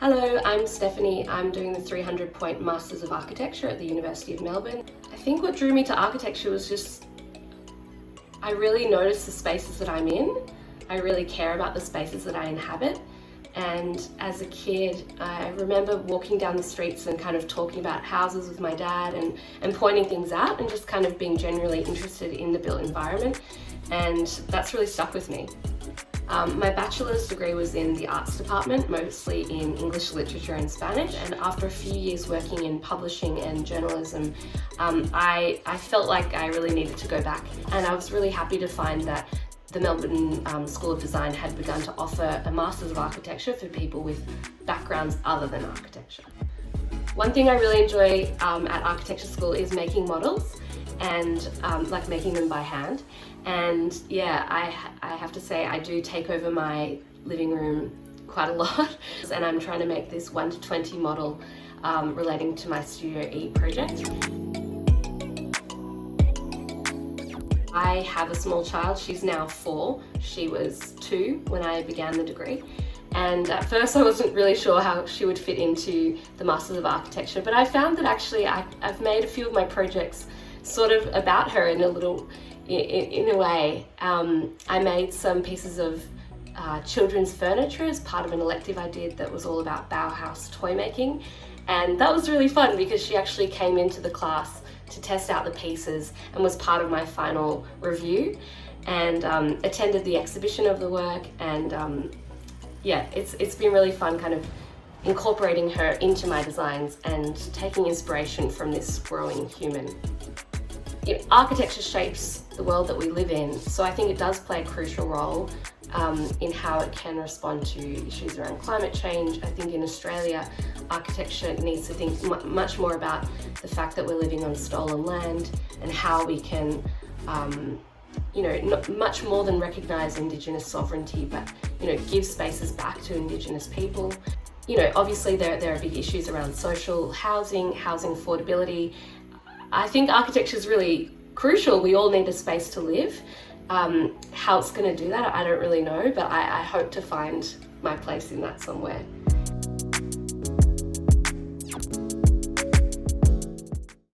Hello, I'm Stephanie. I'm doing the 300-point Masters of Architecture at the University of Melbourne. I think what drew me to architecture was just, I really notice the spaces that I'm in. I really care about the spaces that I inhabit. And as a kid, I remember walking down the streets and kind of talking about houses with my dad and pointing things out and just kind of being generally interested in the built environment. And that's really stuck with me. My bachelor's degree was in the arts department, mostly in English literature and Spanish, and after a few years working in publishing and journalism, I felt like I really needed to go back, and I was really happy to find that the Melbourne School of Design had begun to offer a Masters of Architecture for people with backgrounds other than architecture. One thing I really enjoy at architecture school is making models and like making them by hand. And yeah, I have to say I do take over my living room quite a lot, and I'm trying to make this 1 to 20 model relating to my Studio E project. I have a small child. She's now 4. She was 2 when I began the degree. And at first I wasn't really sure how she would fit into the Masters of Architecture, but I found that actually I've made a few of my projects sort of about her in a way. I made some pieces of children's furniture as part of an elective I did that was all about Bauhaus toy making. And that was really fun because she actually came into the class to test out the pieces and was part of my final review, and attended the exhibition of the work. And yeah, it's been really fun kind of incorporating her into my designs and taking inspiration from this growing human. Architecture shapes the world that we live in, so I think it does play a crucial role in how it can respond to issues around climate change. I think in Australia, architecture needs to think much more about the fact that we're living on stolen land and how we can, much more than recognise Indigenous sovereignty, but give spaces back to Indigenous people. Obviously there are big issues around social housing affordability. I think architecture is really crucial. We all need a space to live. How it's going to do that, I don't really know, but I hope to find my place in that somewhere.